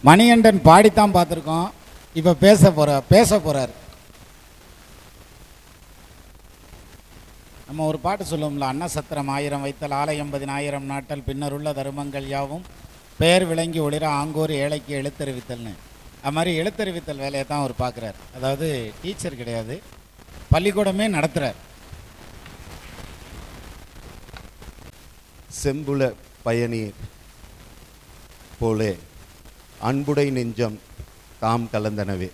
மணிகண்டன் பாடித்தான் பார்த்துருக்கோம். இப்போ பேச போகிறார். நம்ம ஒரு பாட்டு சொல்லுவோம்ல, அன்னசத்திரம் 1000 வைத்தல் ஆலயம் 10,000 நாட்டல் பின்னருள்ள தருமங்கள் யாவும் பெயர் விளங்கி ஒளிர ஆங்கோர் ஏழைக்கு எழுத்தறிவித்தல்னு. அது மாதிரி எழுத்தறிவித்தல் வேலையை தான் அவர் பார்க்குறார். அதாவது டீச்சர் கிடையாது, பள்ளிக்கூடமே நடத்துகிறார். செம்புல பயனீர் போலே அன்புடை நெஞ்சம் தாம் கலந்தனவே.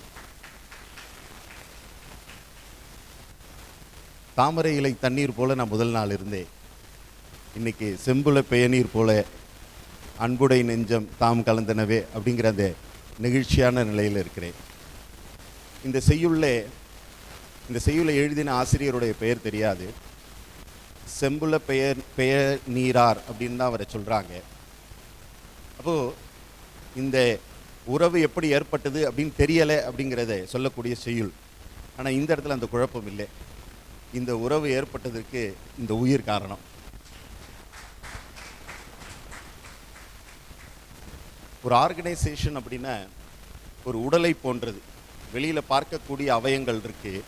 தாமரை இலை தண்ணீர் போல நான் முதல் நாள் இருந்தேன். இன்னைக்கு செம்புல பயனீர் போல அன்புடை நெஞ்சம் தாம் கலந்தனவே அப்படிங்கிற அந்த நெகிழ்ச்சியான நிலையில் இருக்கிறேன். இந்த செய்யுளை எழுதின ஆசிரியருடைய பெயர் தெரியாது. செம்புல பெயர் நீரார் அப்படின்னு தான் அவரை சொல்கிறாங்க. அப்போது இந்த உறவு எப்படி ஏற்பட்டது அப்படின்னு தெரியலை அப்படிங்கிறத சொல்லக்கூடிய செய்யுள். ஆனால் இந்த இடத்துல அந்த குழப்பம் இல்லை. இந்த உறவு ஏற்பட்டதற்கு இந்த உயிர் காரணம். ஒரு ஆர்கனைசேஷன் அப்படின்னா ஒரு உடலை போன்றது. வெளியில் பார்க்கக்கூடிய அவயங்கள் இருக்குது,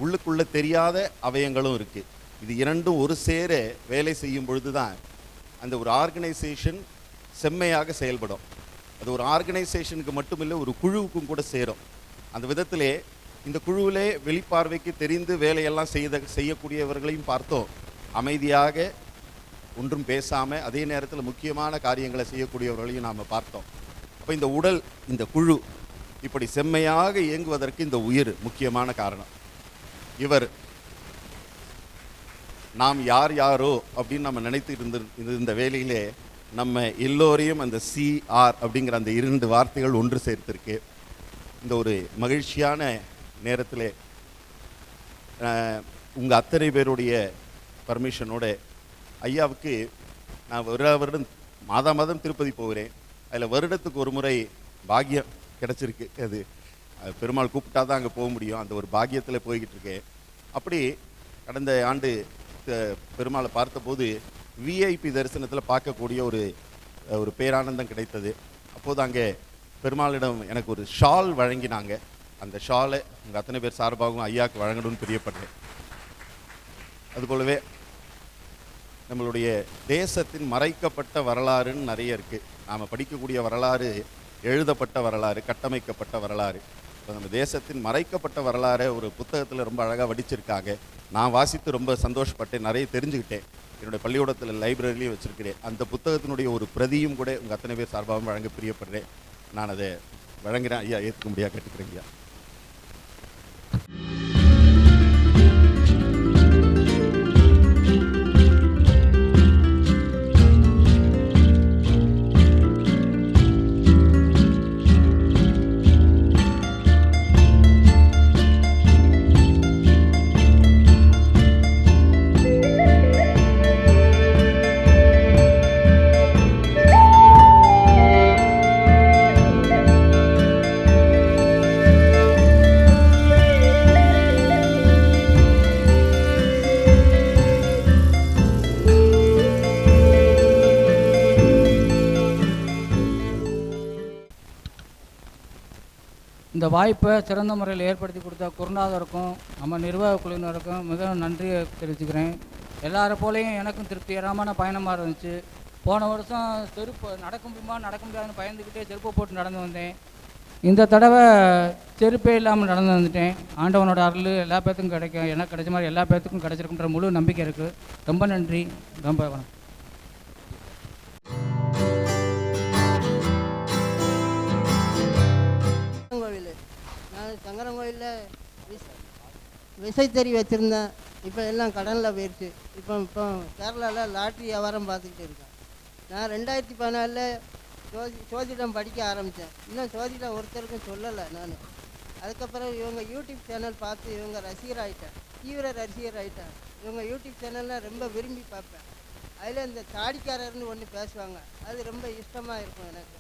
உள்ளுக்குள்ளே தெரியாத அவயங்களும் இருக்குது. இது இரண்டும் ஒரு சேர வேலை செய்யும் பொழுது தான் அந்த ஒரு ஆர்கனைசேஷன் செம்மையாக செயல்படும். அது ஒரு ஆர்கனைசேஷனுக்கு மட்டுமில்லை, ஒரு குழுவுக்கும் கூட சேரும். அந்த விதத்திலே இந்த குழுவிலே வெளிப்பார்வைக்கு தெரிந்து வேலையெல்லாம் செய்யக்கூடியவர்களையும் பார்த்தோம். அமைதியாக ஒன்றும் பேசாமல் அதே நேரத்தில் முக்கியமான காரியங்களை செய்யக்கூடியவர்களையும் நாம் பார்த்தோம். அப்போ இந்த உடல், இந்த குழு இப்படி செம்மையாக இயங்குவதற்கு இந்த உயிர் முக்கியமான காரணம். இவர் நாம் யார் யாரோ அப்படின்னு நம்ம நினைத்து இருந்த வேலையிலே நம்ம எல்லோரையும் அந்த CR அப்படிங்கிற அந்த 2 வார்த்தைகள் ஒன்று சேர்த்திருக்கு. இந்த ஒரு மகிழ்ச்சியான நேரத்தில் உங்கள் அத்தனை பேருடைய பர்மிஷனோட ஐயாவுக்கு நான் வருடம் மாதம் திருப்பதி போகிறேன். அதில் வருடத்துக்கு ஒரு முறை பாக்கியம் கிடச்சிருக்கு. அது பெருமாள் கூப்பிட்டா தான் அங்கே போக முடியும். அந்த ஒரு பாக்கியத்தில் போய்கிட்டு இருக்கேன். அப்படி கடந்த ஆண்டு பெருமாளை பார்த்தபோது VIP தரிசனத்தில் பார்க்கக்கூடிய ஒரு பேரானந்தம் கிடைத்தது. அப்போது அங்கே பெருமாளிடம் எனக்கு ஒரு ஷால் வழங்கினாங்க. அந்த ஷாலை உங்கள் அத்தனை பேர் சார்பாகவும் ஐயாவுக்கு வழங்கணும்னு பிரியப்படுறேன். அதுபோலவே நம்மளுடைய தேசத்தின் மறைக்கப்பட்ட வரலாறுன்னு நிறைய இருக்குது. நாம் படிக்கக்கூடிய வரலாறு எழுதப்பட்ட வரலாறு, கட்டமைக்கப்பட்ட வரலாறு. இப்போ நம்ம தேசத்தின் மறைக்கப்பட்ட வரலாறை ஒரு புத்தகத்தில் ரொம்ப அழகாக வடிச்சிருக்காங்க. நான் வாசித்து ரொம்ப சந்தோஷப்பட்டேன், நிறைய தெரிஞ்சுக்கிட்டேன். என்னுடைய பள்ளிக்கூடத்தில் லைப்ரரிலையும் வச்சுருக்கிறேன். அந்த புத்தகத்தினுடைய ஒரு பிரதியும் கூட உங்கள் அத்தனை பேர் சார்பாகவும் வழங்க பிரியப்படுறேன். நான் அதை வழங்குகிறேன். ஐயா ஏற்றுக்க முடியாது கேட்டுக்கிறேன் ஐயா. இந்த வாய்ப்பை சிறந்த முறையில் ஏற்படுத்தி கொடுத்த குருநாதருக்கும் நம்ம நிர்வாக குழுவினருக்கும் மிக நன்றியை தெரிவிச்சுக்கிறேன். எல்லாரை போலையும் எனக்கும் திருப்திகரமான பயணமாக இருந்துச்சு. போன வருஷம் செருப்பு நடக்க முடியாதுன்னு பயந்துக்கிட்டே செருப்பை போட்டு நடந்து வந்தேன். இந்த தடவை செருப்பே இல்லாமல் நடந்து வந்துட்டேன். ஆண்டவனோட அருள் எல்லா பேர்த்துக்கும் கிடைக்கும், எனக்கு கிடைச்ச மாதிரி எல்லா பேர்த்துக்கும் கிடைச்சிருக்குன்ற முழு நம்பிக்கை இருக்குது. ரொம்ப நன்றி, ரொம்ப வணக்கம். சங்கரங்கோயிலில் விசைத்தறி வச்சுருந்தேன். இப்போ எல்லாம் கடனில் போயிடுச்சு. இப்போ கேரளாவில் லாட்ரி வியாபாரம் பார்த்துக்கிட்டு இருக்கேன். நான் 2014 சோதிடம் படிக்க ஆரம்பித்தேன். இன்னும் சோதிடம் ஒருத்தருக்கும் சொல்லலை நான். அதுக்கப்புறம் இவங்க யூடியூப் சேனல் பார்த்து இவங்க ரசிகராகிட்டேன், தீவிர ரசிகராகிட்டேன். இவங்க யூடியூப் சேனல்லாம் ரொம்ப விரும்பி பார்ப்பேன். அதில் இந்த தாடிக்காரர்னு ஒன்று பேசுவாங்க, அது ரொம்ப இஷ்டமாக இருக்கும். எனக்கு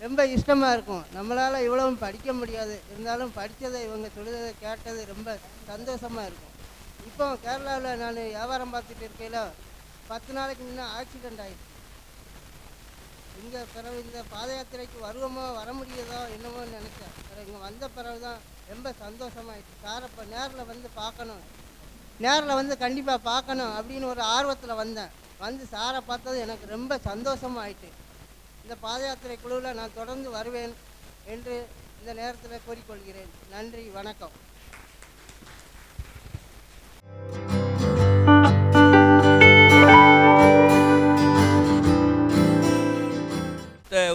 ரொம்ப இஷ்டமாக இருக்கும். நம்மளால் இவ்வளவும் படிக்க முடியாது, இருந்தாலும் படித்ததை இவங்க சொல்லுறதை கேட்டது ரொம்ப சந்தோஷமாக இருக்கும். இப்போ கேரளாவில் நான் வியாபாரம் பார்த்துட்டு இருக்கையில் 10 நாளைக்கு முன்னே ஆக்சிடெண்ட் ஆகிடுச்சு. இங்கே பிறகு இந்த பாத யாத்திரைக்கு வருவோமோ வர முடியுதோ என்னமோன்னு நினச்சேன். பிறகு இங்கே வந்த பிறகு தான் ரொம்ப சந்தோஷமாயிடுச்சு. சார் இப்போ நேரில் வந்து பார்க்கணும், நேரில் வந்து கண்டிப்பாக பார்க்கணும் அப்படின்னு ஒரு ஆர்வத்தில் வந்தேன். வந்து சாரை பார்த்தது எனக்கு ரொம்ப சந்தோஷமாயிட்டு. இந்த பாத யாத்திரை குழுவில் நான் தொடர்ந்து வருவேன் என்று இந்த நேரத்தில் கூறிக்கொள்கிறேன். நன்றி, வணக்கம்.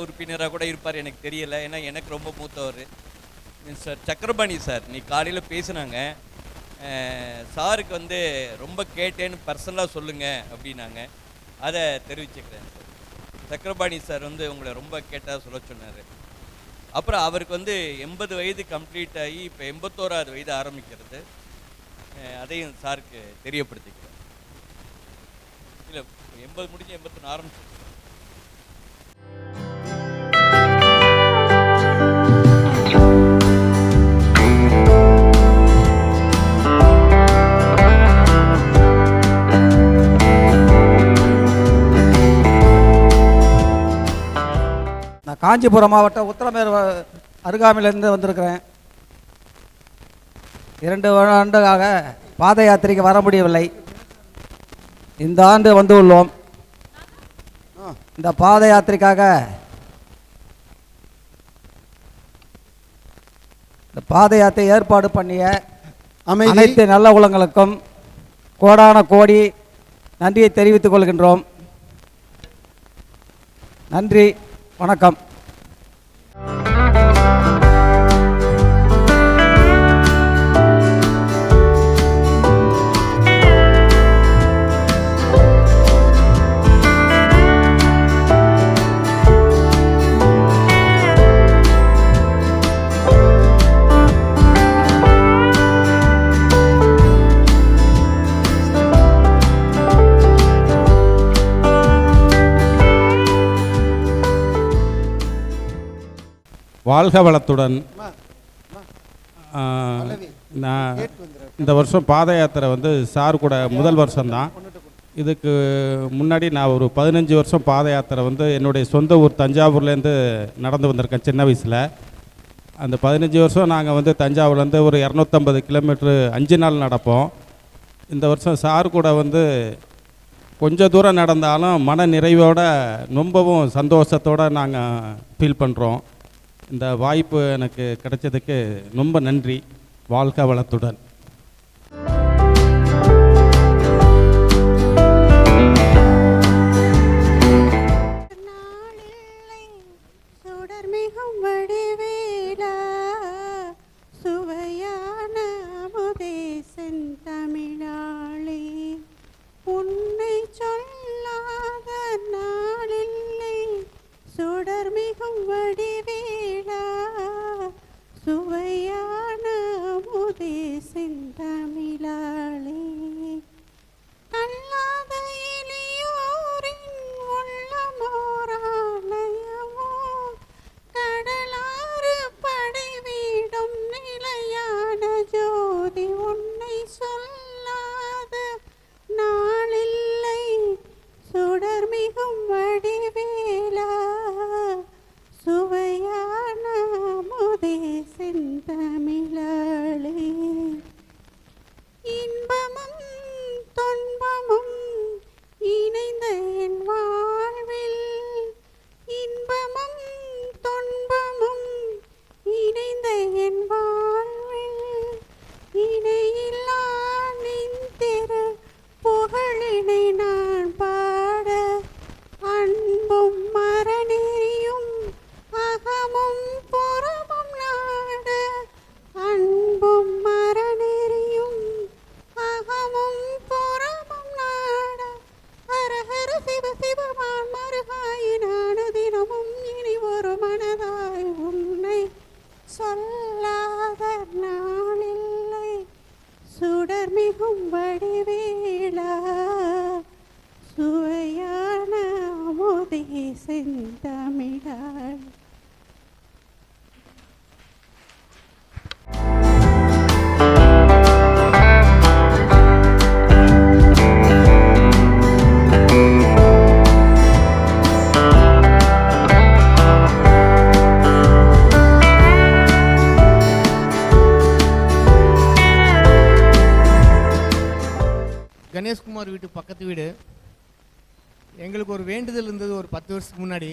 உறுப்பினராக கூட இருப்பார், எனக்கு தெரியல. ஏன்னா எனக்கு ரொம்ப மூத்தவர் மிஸ்டர் சக்கரபாணி சார். நீ காலையில் பேசுனாங்க, சாருக்கு வந்து ரொம்ப கேட்டேன்னு பர்சனலாக சொல்லுங்கள் அப்படின்னாங்க. அதை தெரிவிச்சுக்கிறேன் சார். சக்கரபாணி சார் வந்து உங்களை ரொம்ப கேட்டால் சொல்ல சொன்னார். அப்புறம் அவருக்கு வந்து 80 வயது கம்ப்ளீட் ஆகி இப்போ 81வது வயது ஆரம்பிக்கிறது. அதையும் சாருக்கு தெரியப்படுத்திக்கிறேன். இல்லை 80 முடிஞ்சு 81 ஆரம்பிச்சு. நான் காஞ்சிபுரம் மாவட்டம் உத்திரமேர் அருகாமையிலேருந்து வந்திருக்கிறேன். 2 ஆண்டுகளாக பாத யாத்திரைக்கு வர முடியவில்லை. இந்த ஆண்டு வந்து உள்ளோம். இந்த பாத யாத்திரைக்காக இந்த பாத யாத்திரை ஏற்பாடு பண்ணிய அனைத்து நல்ல உள்ளங்களுக்கும் கோடான கோடி நன்றியை தெரிவித்துக் கொள்கின்றோம். நன்றி, வணக்கம். வாழ்க வளத்துடன். நான் இந்த வருஷம் பாத யாத்திரை வந்து சார் கூட முதல் வருஷம்தான். இதுக்கு முன்னாடி நான் ஒரு 15 வருஷம் பாத யாத்திரை வந்து என்னுடைய சொந்த ஊர் தஞ்சாவூர்லேருந்து நடந்து வந்திருக்கேன் சின்ன வயசில். அந்த 15 வருஷம் நாங்கள் வந்து தஞ்சாவூர்லேருந்து ஒரு 250 கிலோமீட்ரு 5 நாள் நடப்போம். இந்த வருஷம் சார் கூட வந்து கொஞ்சம் தூரம் நடந்தாலும் மன நிறைவோட ரொம்பவும் சந்தோஷத்தோடு நாங்கள் ஃபீல் பண்ணுறோம். இந்த வாய்ப்பு எனக்கு கிடைச்சதுக்கு ரொம்ப நன்றி. வாழ்க வளத்துடன். கணேஷ்குமார் வீட்டு பக்கத்து வீடு. எங்களுக்கு ஒரு வேண்டுதல் இருந்தது ஒரு 10 வருஷத்துக்கு முன்னாடி.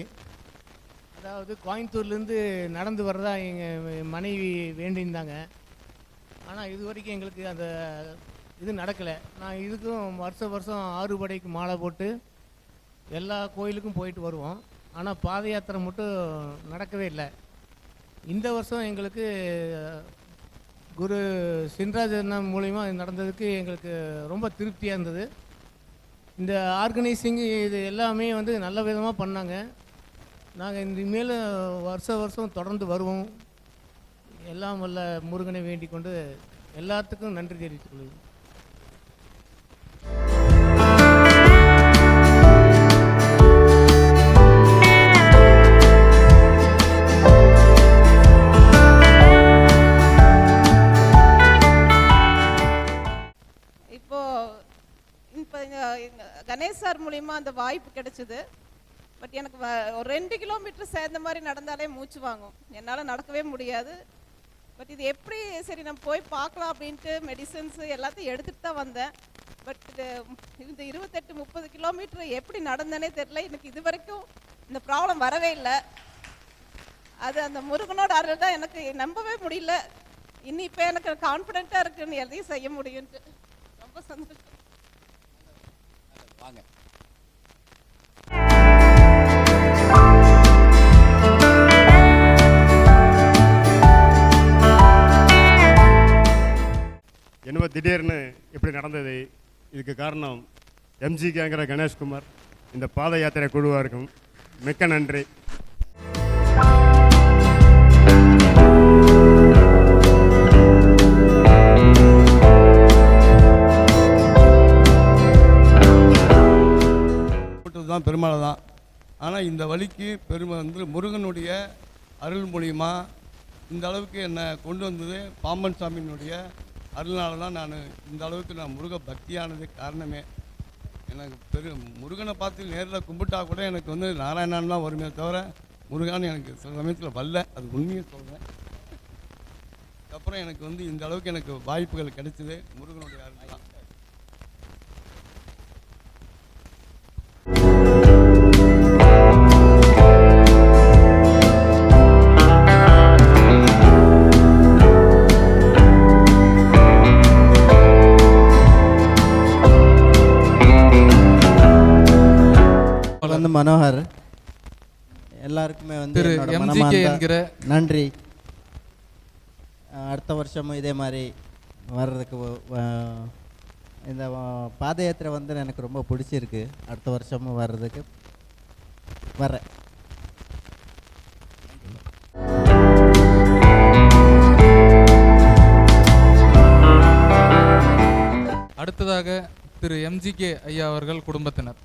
அதாவது கோயம்புத்தூர்லேருந்து நடந்து வர்றதா எங்கள் மனைவி வேண்டியிருந்தாங்க. ஆனால் இது வரைக்கும் எங்களுக்கு அந்த இது நடக்கலை. நான் இதுக்கும் வருஷம் ஆறுபடைக்கு மாலை போட்டு எல்லா கோயிலுக்கும் போயிட்டு வருவோம். ஆனால் பாத யாத்திரை மட்டும் நடக்கவே இல்லை. இந்த வருஷம் எங்களுக்கு குரு சின்ராஜ் அண்ணா மூலிமா நடந்ததுக்கு எங்களுக்கு ரொம்ப திருப்தியாக இருந்தது. இந்த ஆர்கனைசிங் இது எல்லாமே வந்து நல்ல விதமாக பண்ணாங்க. நாங்கள் இனிமேல் வருஷம் தொடர்ந்து வருவோம். எல்லாம் வல்ல முருகனை வேண்டிக் கொண்டு எல்லாத்துக்கும் நன்றி தெரிவித்துக் கொள்கிறேன். இப்போ கணேஷ் சார் மூலிமா அந்த வாய்ப்பு கிடைச்சிது. பட் எனக்கு ஒரு 2 கிலோமீட்டர் சேர்ந்த மாதிரி நடந்தாலே மூச்சு வாங்கும், என்னால் நடக்கவே முடியாது. பட் இது எப்படி சரி நம்ம போய் பார்க்கலாம் அப்படின்ட்டு மெடிசன்ஸு எல்லாத்தையும் எடுத்துகிட்டு தான் வந்தேன். பட் இந்த 28-30 கிலோமீட்டர் எப்படி நடந்தேனே தெரில. எனக்கு இது வரைக்கும் இந்த ப்ராப்ளம் வரவே இல்லை. அது அந்த முருகனோட அருள் தான். எனக்கு நம்பவே முடியல. இன்னும் இப்போ எனக்கு கான்ஃபிடென்ட்டாக இருக்குன்னு எதையும் செய்ய முடியும்ட்டு ரொம்ப சந்தோஷம். வாங்க. என்னவோ திடீர்னு இப்படி நடந்தது. இதுக்கு காரணம் எம்ஜிகேங்கிற கணேஷ்குமார், இந்த பாத யாத்திரை குழுவாக இருக்கும். மிக்க நன்றி. தான் பெருமாள் தான். ஆனால் இந்த வழிக்கு பெருமை வந்து முருகனுடைய அருள் மூலிமா இந்த அளவுக்கு என்னை கொண்டு வந்தது பாம்பன் சாமியினுடைய அருள்னால தான் நான் இந்த அளவுக்கு நான் முருக பக்தியானது காரணமே. எனக்கு முருகனை பார்த்து நேரில் கும்பிட்டா கூட எனக்கு வந்து நாராயணான் தான் வருமே தவிர முருகான்னு எனக்கு சில சமயத்தில் வரல. அது உண்மையை சொல்கிறேன். அப்புறம் எனக்கு வந்து இந்த அளவுக்கு எனக்கு வாய்ப்புகள் கிடைச்சது முருகனுடைய அருள் தான். வந்து மனோகர், எல்லாருக்குமே வந்து என்னோட மனமார்ந்த நன்றி. அடுத்த வருஷமும் இதே மாதிரி வர்றதுக்கு இந்த பாத யாத்திரை வந்து எனக்கு ரொம்ப பிடிச்சிருக்கு. அடுத்த வருஷமும் வர்றதுக்கு வரேன். அடுத்ததாக திரு எம்ஜிகே ஐயா அவர்கள் குடும்பத்தினர்.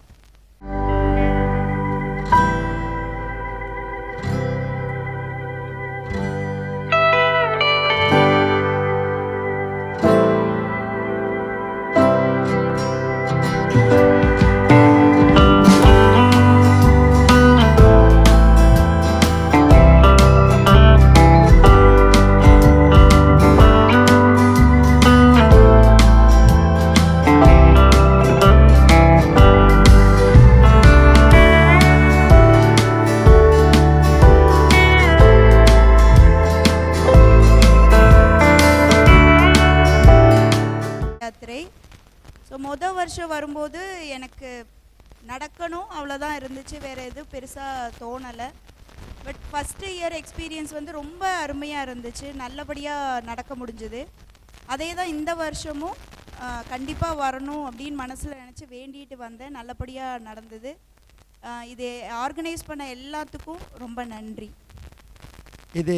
வருஷம் வரும்போது எனக்கு நடக்கணும் அவ்வளோதான் இருந்துச்சு, வேறு எதுவும் பெருசாக தோணலை. பட் ஃபஸ்ட்டு இயர் எக்ஸ்பீரியன்ஸ் வந்து ரொம்ப அருமையாக இருந்துச்சு, நல்லபடியாக நடக்க முடிஞ்சுது. அதே தான் இந்த வருஷமும் கண்டிப்பாக வரணும் அப்படின்னு மனசில் நினச்சி வேண்டிட்டு வந்தேன். நல்லபடியாக நடந்தது. இது ஆர்கனைஸ் பண்ண எல்லாத்துக்கும் ரொம்ப நன்றி. இது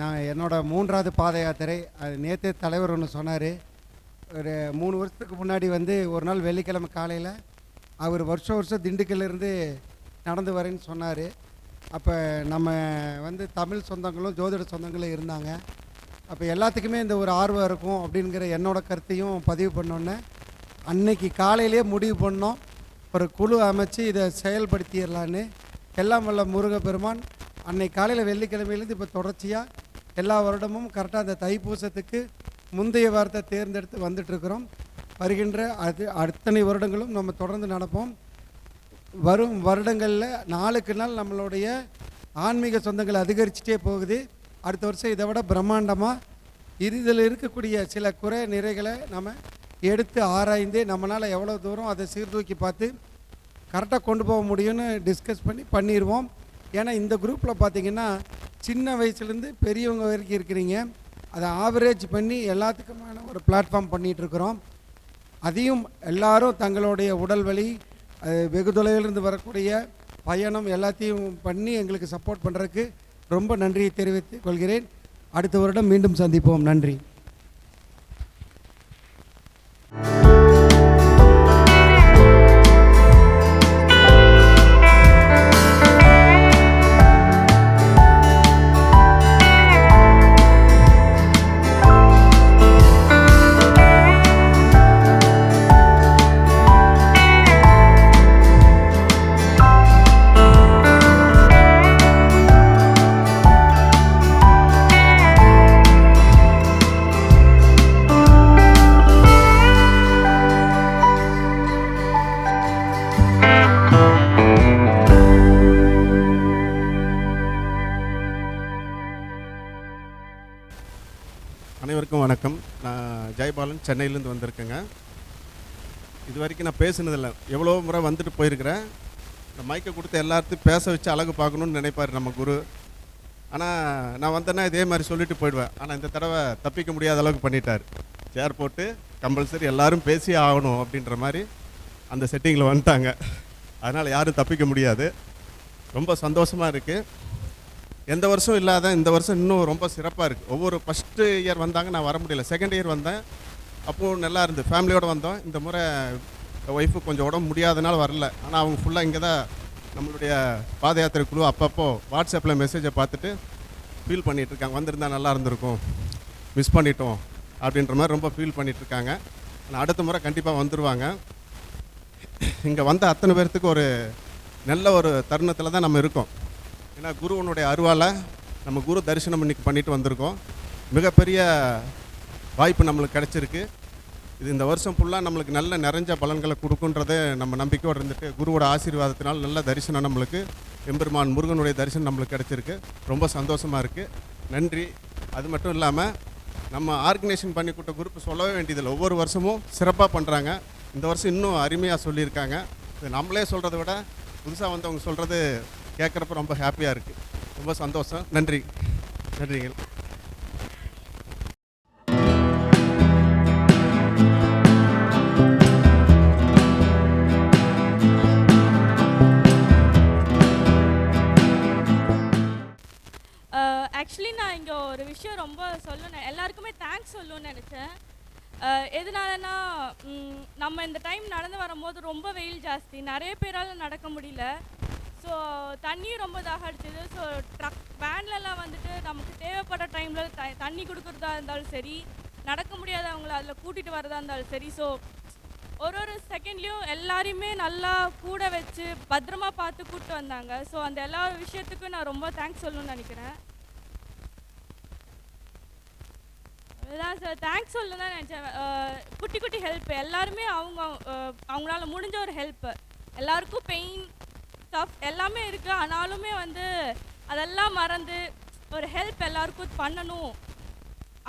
நான் என்னோடய 3வது பாத யாத்திரை. அது நேற்று தலைவர் ஒன்று சொன்னார். ஒரு 3 வருஷத்துக்கு முன்னாடி வந்து ஒரு நாள் வெள்ளிக்கிழமை காலையில் அவர் வருஷம் திண்டுக்கல்லிருந்து நடந்து வரேன்னு சொன்னார். அப்போ நம்ம வந்து தமிழ் சொந்தங்களும் ஜோதிட சொந்தங்களும் இருந்தாங்க. அப்போ எல்லாத்துக்குமே இந்த ஒரு ஆர்வம் இருக்கும் அப்படிங்கிற என்னோட கருத்தையும் பதிவு பண்ணோன்னே அன்னைக்கு காலையிலே முடிவு பண்ணோம், ஒரு குழு அமைச்சு இதை செயல்படுத்திடலான்னு. எல்லாம் வல்ல முருகப்பெருமான் அன்னைக்கு காலையில் வெள்ளிக்கிழமையிலேருந்து இப்போ தொடர்ச்சியாக எல்லா வருடமும் கரெக்டாக அந்த தைப்பூசத்துக்கு முந்தைய வாரத்தை தேர்ந்தெடுத்து வந்துட்டுருக்குறோம். வருகின்ற அத்தனை வருடங்களும் நம்ம தொடர்ந்து நடப்போம். வரும் வருடங்களில் நாளுக்கு நாள் நம்மளுடைய ஆன்மீக சொந்தங்கள் அதிகரிச்சுட்டே போகுது. அடுத்த வருஷம் இதை விட பிரம்மாண்டமாக இதில் இருக்கக்கூடிய சில குறை நிறைகளை நம்ம எடுத்து ஆராய்ந்து நம்மளால் எவ்வளோ தூரம் அதை சீர்தூக்கி பார்த்து கரெக்டாக கொண்டு போக முடியும்னு டிஸ்கஸ் பண்ணிடுவோம். ஏன்னா இந்த குரூப்பில் பார்த்திங்கன்னா சின்ன வயசுலேருந்து பெரியவங்க வரைக்கும் இருக்கிறீங்க. அதை ஆவரேஜ் பண்ணி எல்லாத்துக்குமான ஒரு பிளாட்ஃபார்ம் பண்ணிகிட்ருக்குறோம். அதையும் எல்லாரும் தங்களுடைய உடல் வலி, வெகு தொலைவிலிருந்து வரக்கூடிய பயணம் எல்லாத்தையும் பண்ணி எங்களுக்கு சப்போர்ட் பண்ணுறதுக்கு ரொம்ப நன்றியை தெரிவித்துக் கொள்கிறேன். அடுத்த வருடம் மீண்டும் சந்திப்போம். நன்றி. அனைவருக்கும் வணக்கம். நான் ஜெயபாலன், சென்னையிலேருந்து வந்திருக்கேங்க. இது வரைக்கும் நான் பேசுனதில்லை, எவ்வளோ முறை வந்துட்டு போயிருக்கிறேன். இந்த மைக்கை கொடுத்து எல்லாத்தையும் பேச வச்சு அழகு பார்க்கணுன்னு நினைப்பார் நம்ம குரு. ஆனால் நான் வந்தேன்னா இதே மாதிரி சொல்லிட்டு போயிடுவேன். ஆனால் இந்த தடவை தப்பிக்க முடியாத அளவுக்கு பண்ணிட்டார். சேர் போட்டு கம்பல்சரி எல்லாரும் பேசி ஆகணும் அப்படின்ற மாதிரி அந்த செட்டிங்கில் வந்துட்டாங்க. அதனால் யாரும் தப்பிக்க முடியாது. ரொம்ப சந்தோஷமாக இருக்குது. எந்த வருஷம் இல்லாத இந்த வருஷம் இன்னும் ரொம்ப சிறப்பாக இருக்குது. ஒவ்வொரு ஃபஸ்ட்டு இயர் வந்தாங்க, நான் வர முடியல. செகண்ட் இயர் வந்தேன், அப்போது நல்லா இருந்து ஃபேமிலியோடு வந்தோம். இந்த முறை ஒய்ஃபு கொஞ்சம் உடம்பு முடியாதனால வரல. ஆனால் அவங்க ஃபுல்லாக இங்கே தான் நம்மளுடைய பாத யாத்திரை குழு அப்பப்போ வாட்ஸ்அப்பில் மெசேஜை பார்த்துட்டு ஃபீல் பண்ணிகிட்ருக்காங்க. வந்திருந்தால் நல்லா இருந்திருக்கும், மிஸ் பண்ணிட்டோம் அப்படின்ற மாதிரி ரொம்ப ஃபீல் பண்ணிகிட்ருக்காங்க. ஆனால் அடுத்த முறை கண்டிப்பாக வந்துடுவாங்க. இங்கே வந்த அத்தனை பேர்த்துக்கு ஒரு நல்ல ஒரு தருணத்தில் தான் நம்ம இருக்கோம். ஏன்னா குருவனுடைய அருவால் நம்ம குரு தரிசனம் இன்னைக்கு பண்ணிட்டு வந்திருக்கோம். மிகப்பெரிய வாய்ப்பு நம்மளுக்கு கிடச்சிருக்கு. இது இந்த வருஷம் ஃபுல்லாக நம்மளுக்கு நல்ல நிறைஞ்ச பலன்களை கொடுக்குன்றதை நம்ம நம்பிக்கையோடு இருந்துட்டு குருவோட ஆசீர்வாதத்தினால் நல்ல தரிசனம் நம்மளுக்கு எம்பெருமான் முருகனுடைய தரிசனம் நம்மளுக்கு கிடச்சிருக்கு. ரொம்ப சந்தோஷமாக இருக்குது. நன்றி. அது மட்டும் இல்லாமல் நம்ம ஆர்கனைசேஷன் பண்ணி கொடுத்த குரூப் சொல்லவே வேண்டியதில்லை. ஒவ்வொரு வருஷமும் சிறப்பாக பண்ணுறாங்க. இந்த வருஷம் இன்னும் அருமையாக சொல்லியிருக்காங்க. இது நம்மளே சொல்கிறத விட புதுசாக வந்தவங்க சொல்கிறது கேட்குறப்ப ரொம்ப ஹாப்பியாக இருக்குது. ரொம்ப சந்தோஷம். நன்றி. நன்றிகள். ஆக்சுவலி நான் இங்கே ஒரு விஷயம் ரொம்ப சொல்லணும், எல்லாருக்குமே தேங்க்ஸ் சொல்லணும்னு நினச்சேன். எதனாலனா நம்ம இந்த டைம் நடந்து வரும்போது ரொம்ப வெயில் ஜாஸ்தி, நிறைய பேரால் நடக்க முடியல. ஸோ தண்ணியும் ரொம்ப தாக அடிச்சது. ஸோ வேன்லலாம் வந்துட்டு நமக்கு தேவைப்படுற டைமில் தண்ணி கொடுக்குறதா இருந்தாலும் சரி, நடக்க முடியாதவங்களை அதில் கூட்டிகிட்டு வரதா இருந்தாலும் சரி, ஸோ ஒரு செகண்ட்லேயும் எல்லாரையுமே நல்லா கூட வச்சு பத்திரமா பார்த்து கூப்பிட்டு வந்தாங்க. ஸோ அந்த எல்லா விஷயத்துக்கும் நான் ரொம்ப தேங்க்ஸ் சொல்லணும்னு நினைக்கிறேன். அதுதான் சார், தேங்க்ஸ் சொல்லணும் தான் நினச்சேன். குட்டி குட்டி ஹெல்ப் எல்லாருமே அவங்களால முடிஞ்ச ஒரு ஹெல்ப். எல்லாருக்கும் பெயின் ஸ்டஃப் எல்லாமே இருக்குது, ஆனாலுமே வந்து அதெல்லாம் மறந்து ஒரு ஹெல்ப் எல்லாருக்கும் பண்ணணும்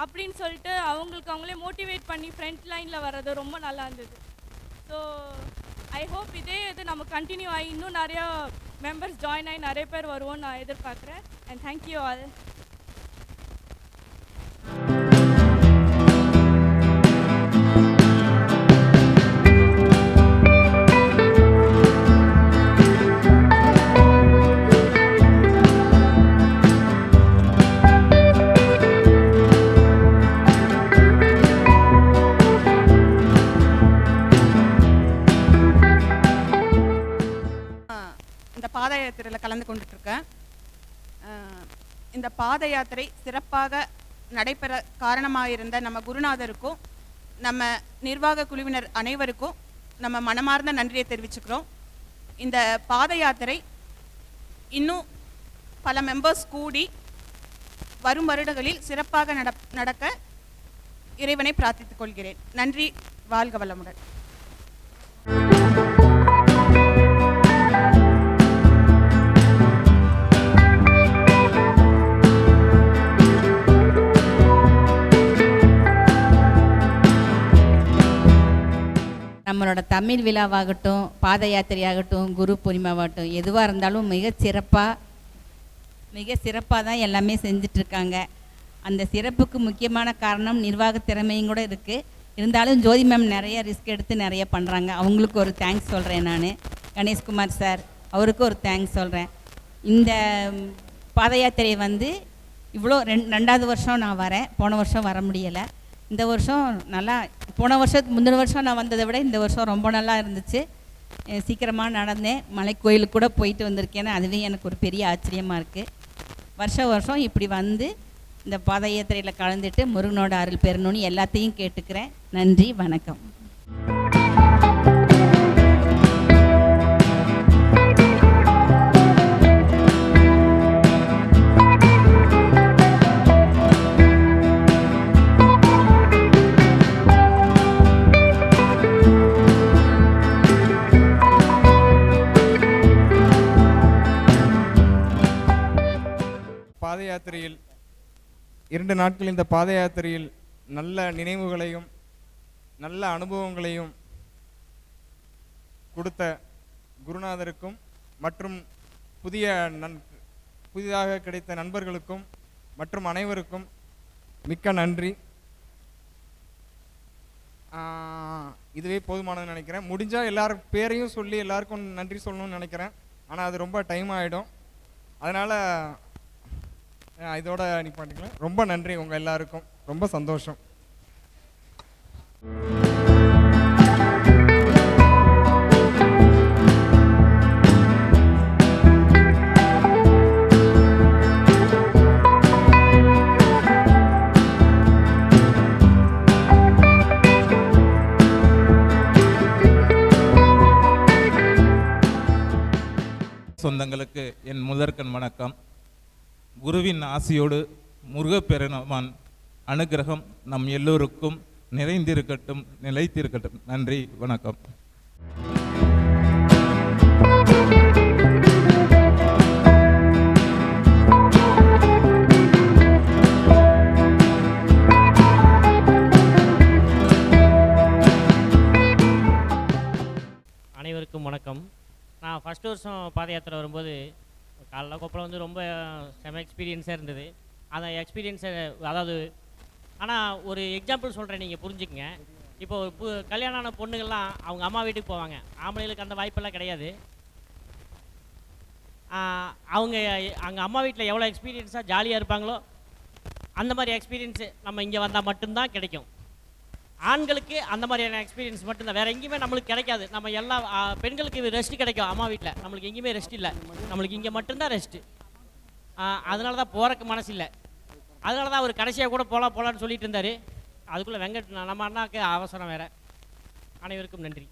அப்படின்னு சொல்லிட்டு அவங்களுக்கு அவங்களே மோட்டிவேட் பண்ணி ஃப்ரண்ட் லைனில் வர்றது ரொம்ப நல்லா இருந்தது. ஸோ ஐ ஹோப் இதே இது நம்ம கண்டினியூ ஆகி இன்னும் நிறையா மெம்பர்ஸ் ஜாயின் ஆகி நிறைய பேர் வருவோன்னு நான் எதிர்பார்க்குறேன். And thank you all. பாத யாத்திரையில் கலந்து கொண்டுட்ருக்கேன். இந்த பாத யாத்திரை சிறப்பாக நடைபெற காரணமாக இருந்த நம்ம குருநாதருக்கும் நம்ம நிர்வாக குழுவினர் அனைவருக்கும் நம்ம மனமார்ந்த நன்றியை தெரிவிச்சுக்கிறோம். இந்த பாத யாத்திரை இன்னும் பல மெம்பர்ஸ் கூடி வரும் வருடங்களில் சிறப்பாக நடக்க இறைவனை பிரார்த்தித்துக் கொள்கிறேன். நன்றி. வாழ்க வளமுடன். நம்மளோட தமிழ் விழாவாகட்டும், பாத யாத்திரையாகட்டும், குரு பூர்ணிமாவாகட்டும், எதுவாக இருந்தாலும் மிக சிறப்பாக தான் எல்லாமே செஞ்சிட்ருக்காங்க. அந்த சிறப்புக்கு முக்கியமான காரணம் நிர்வாக திறமையும் கூட இருக்குது. இருந்தாலும் ஜோதி மேம் நிறைய ரிஸ்க் எடுத்து நிறைய பண்ணுறாங்க. அவங்களுக்கு ஒரு தேங்க்ஸ் சொல்கிறேன். நான் கணேஷ்குமார் சார் அவருக்கு ஒரு தேங்க்ஸ் சொல்கிறேன். இந்த பாத யாத்திரை வந்து இவ்வளோ ரெண்டாவது வருஷம் நான் வரேன். போன வருஷம் வர முடியலை. இந்த வருஷம் நல்லா, போன வருஷத்துக்கு முந்தின வருஷம் நான் வந்ததை விட இந்த வருஷம் ரொம்ப நல்லா இருந்துச்சு. சீக்கிரமாக நடந்தேன். மலை கோயிலுக்கு கூட போயிட்டு வந்திருக்கேன்னு அதுவே எனக்கு ஒரு பெரிய ஆச்சரியமாக இருக்குது. வருஷம் இப்படி வந்து இந்த பாத யாத்திரையில் கலந்துட்டு முருகனோட அருள் பெறணும்னு எல்லாத்தையும் கேட்டுக்கிறேன். நன்றி, வணக்கம். பாத யாத்திரையில் 2 நாட்கள் இந்த பாத யாத்திரையில் நல்ல நினைவுகளையும் நல்ல அனுபவங்களையும் கொடுத்த குருநாதருக்கும் மற்றும் புதிதாக கிடைத்த நண்பர்களுக்கும் மற்றும் அனைவருக்கும் மிக்க நன்றி. இதுவே போதுமானதுன்னு நினைக்கிறேன். முடிஞ்சால் எல்லாரும் பேரையும் சொல்லி எல்லாருக்கும் நன்றி சொல்லணும்னு நினைக்கிறேன். ஆனால் அது ரொம்ப டைம் ஆகிடும். அதனால் இதோட நிப்பாட்டிக்கலாம். ரொம்ப நன்றி உங்கள் எல்லாருக்கும். ரொம்ப சந்தோஷம். சொந்தங்களுக்கு என் முதற்கண் வணக்கம். குருவின் ஆசியோடு முருகப்பெருமான் அனுகிரகம் நம் எல்லோருக்கும் நிறைந்திருக்கட்டும், நிலைத்திருக்கட்டும். நன்றி, வணக்கம். அனைவருக்கும் வணக்கம். நான் ஃபஸ்ட்டு வருஷம் பாத யாத்திரை வரும்போது காலைல கொப்பளம் வந்து ரொம்ப செம எக்ஸ்பீரியன்ஸாக இருந்தது. அந்த எக்ஸ்பீரியன்ஸை அதாவது ஆனால் ஒரு எக்ஸாம்பிள் சொல்கிறேன், நீங்கள் புரிஞ்சுக்கங்க. இப்போது கல்யாணம் ஆன பொண்ணுங்கள்லாம் அவங்க அம்மா வீட்டுக்கு போவாங்க. ஆம்பளைகளுக்கு அந்த வாய்ப்பெல்லாம் கிடையாது. அவங்க அங்கே அம்மா வீட்டில் எவ்வளோ எக்ஸ்பீரியன்ஸாக ஜாலியாக இருப்பாங்களோ அந்த மாதிரி எக்ஸ்பீரியன்ஸு நம்ம இங்கே வந்தால் மட்டும்தான் கிடைக்கும். ஆண்களுக்கு அந்த மாதிரியான எக்ஸ்பீரியன்ஸ் மட்டும்தான், வேறு எங்கேயுமே நம்மளுக்கு கிடைக்காது. நம்ம எல்லா பெண்களுக்கு ரெஸ்ட் கிடைக்கும் அம்மா வீட்டில், நம்மளுக்கு எங்கேயுமே ரெஸ்ட் இல்லை. நம்மளுக்கு இங்கே மட்டும்தான் ரெஸ்ட்டு. அதனால தான் போகிறக்கு மனசு இல்லை. அதனால தான் அவர் கடைசியாக கூட போகலான்னு சொல்லிட்டு இருந்தார். அதுக்குள்ளே வெங்கட் நம்ம அண்ணாக்கு அவசரம் வேறு. அனைவருக்கும் நன்றி.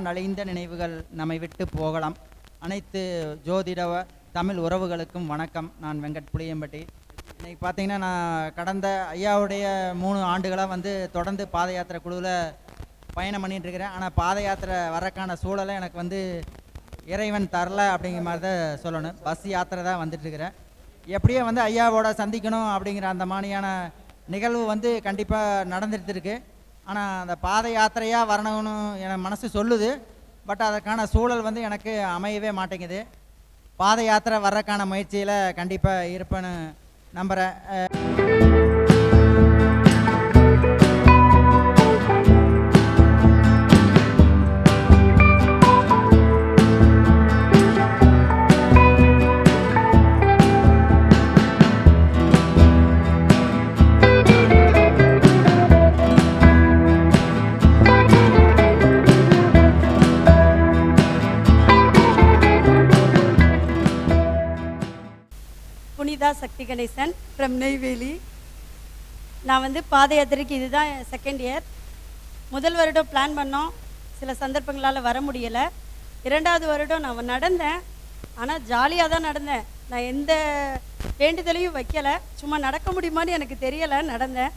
நலிந்த நினைவுகள் நம்மை விட்டு போகலாம். அனைத்து ஜோதிட தமிழ் உறவுகளுக்கும் வணக்கம். நான் வெங்கட் புளியம்பட்டி. இன்றைக்கி பார்த்தீங்கன்னா நான் கடந்த ஐயாவுடைய 3 ஆண்டுகளாக வந்து தொடர்ந்து பாத யாத்திரை குழுவில் பயணம் பண்ணிகிட்ருக்கிறேன். ஆனால் பாத யாத்திரை வரக்கான சூழலை எனக்கு வந்து இறைவன் தரல அப்படிங்கிற மாதிரி தான் சொல்லணும். பஸ் யாத்திரை தான் வந்துட்டுருக்கிறேன். எப்படியோ வந்து ஐயாவோட சந்திக்கணும் அப்படிங்கிற அந்த மாதிரியான நிகழ்வு வந்து கண்டிப்பாக நடந்துட்டு இருக்கு. ஆனால் அந்த பாத யாத்திரையாக வரணும்னு என் மனசு சொல்லுது. பட் அதற்கான சூழல் வந்து எனக்கு அமையவே மாட்டேங்குது. பாத யாத்திரை வர்றதுக்கான முயற்சியில் கண்டிப்பாக இருப்பேன்னு நம்புகிறேன். சக்தி கணேசன் from நெய்வேலி. நான் வந்து பாத யாத்திரைக்கு இதுதான் செகண்ட் இயர். முதல் வருடம் பிளான் பண்ணோம், சில சந்தர்ப்பங்களால் வர முடியலை. 2வது வருடம் நான் நடந்தேன், ஆனால் ஜாலியாக தான் நடந்தேன். நான் எந்த வேண்டுதலையும் வைக்கலை, சும்மா நடக்க முடியுமான்னு எனக்கு தெரியலை, நடந்தேன்.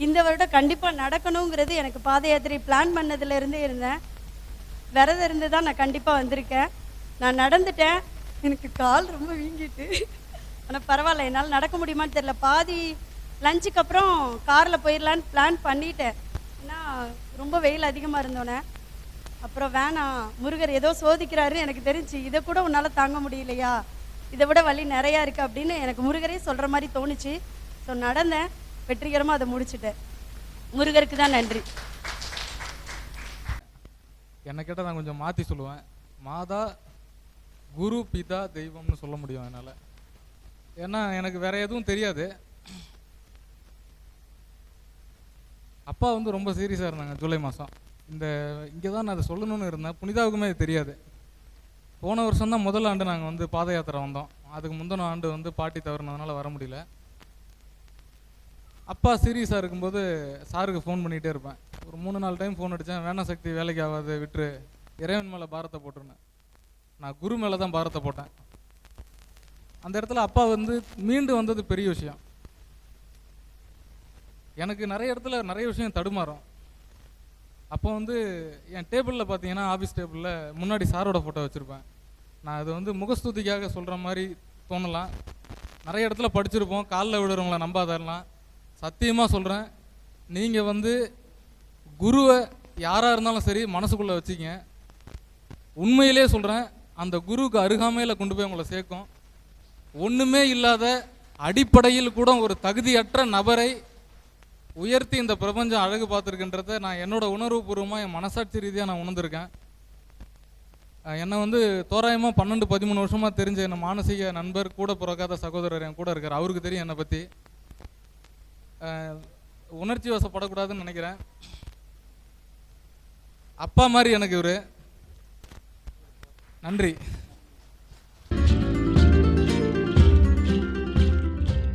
இந்த வருடம் கண்டிப்பாக நடக்கணுங்கிறது எனக்கு பாத யாத்திரை பிளான் பண்ணதுலேருந்தே இருந்தேன். விரதம் இருந்து தான் நான் கண்டிப்பாக வந்திருக்கேன். நான் நடந்துட்டேன், எனக்கு கால் ரொம்ப வீங்கிட்டு, ஆனால் பரவாயில்ல, என்னால் நடக்க முடியுமான்னு தெரியல. பாதி லஞ்சுக்கு அப்புறம் காரில் போயிடலான்னு பிளான் பண்ணிட்டேன், ஏன்னா ரொம்ப வெயில் அதிகமாக இருந்தோன்னே. அப்புறம் வேணாம், முருகர் ஏதோ சோதிக்கிறாரு எனக்கு தெரிஞ்சு, இதை கூட உன்னால் தாங்க முடியலையா, இதை விட வலி நிறையா இருக்குது அப்படின்னு எனக்கு முருகரே சொல்கிற மாதிரி தோணுச்சு. ஸோ நடந்தேன், வெற்றிகரமாக அதை முடிச்சுட்டேன். முருகருக்கு தான் நன்றி. என்னை கேட்டால் நான் கொஞ்சம் மாற்றி சொல்லுவேன். மாதா, குரு, பிதா, தெய்வம்னு சொல்ல முடியும் என்னால். ஏன்னா எனக்கு வேற எதுவும் தெரியாது. அப்பா வந்து ரொம்ப சீரியஸாக இருந்தாங்க ஜூலை மாதம். இங்கே தான் நான் அதை சொல்லணும்னு இருந்தேன், புனிதாவுக்குமே அது தெரியாது. போன வருஷம் தான் முதல் ஆண்டு நாங்கள் வந்து பாத யாத்திரை வந்தோம். அதுக்கு முந்தின ஆண்டு வந்து பாட்டி தவறுனதுனால வர முடியல. அப்பா சீரியஸாக இருக்கும்போது சாருக்கு ஃபோன் பண்ணிகிட்டே இருப்பேன். ஒரு 3-4 டைம் ஃபோன் அடித்தேன். வேணா சக்தி, வேலைக்கு ஆகாது, விட்டுரு, இறைவன் மேலே பாரத்தை போட்டுருந்தேன். நான் குரு மேலே தான் பாரத்தை போட்டேன். அந்த இடத்துல அப்பா வந்து மீண்டு வந்தது பெரிய விஷயம். எனக்கு நிறைய இடத்துல நிறைய விஷயம் தடுமாறும். அப்போ வந்து என் டேபிளில் பார்த்தீங்கன்னா, ஆஃபீஸ் டேபிளில் முன்னாடி சாரோட ஃபோட்டோ வச்சுருப்பேன். நான் அது வந்து முகஸ்துதிக்காக சொல்கிற மாதிரி தோணலாம். நிறைய இடத்துல படிச்சிருப்போம், காலில் விடுறவங்கள நம்பாதரலாம். சத்தியமாக சொல்கிறேன், நீங்கள் வந்து குருவை யாராக இருந்தாலும் சரி மனசுக்குள்ளே வச்சுக்கிங்க. உண்மையிலே சொல்கிறேன், அந்த குருவுக்கு அருகாமையில் கொண்டு போய் உங்களை சேர்க்கும். ஒன்றுமே இல்லாத அடிப்படையில் கூட ஒரு தகுதியற்ற நபரை உயர்த்தி இந்த பிரபஞ்சம் அழகு பார்த்துருக்குன்றத நான் என்னோட உணர்வுபூர்வமாக என் மனசாட்சி ரீதியாக நான் உணர்ந்திருக்கேன். என்னை வந்து தோராயமாக 12-13 வருஷமாக தெரிஞ்ச என்ன மானசீக நண்பர், கூட பிறக்காத சகோதரர் என் கூட இருக்கார். அவருக்கு தெரியும் என்னை பற்றி. உணர்ச்சி வசப்படக்கூடாதுன்னு நினைக்கிறேன். அப்பா மாதிரி எனக்கு இவர். நன்றி.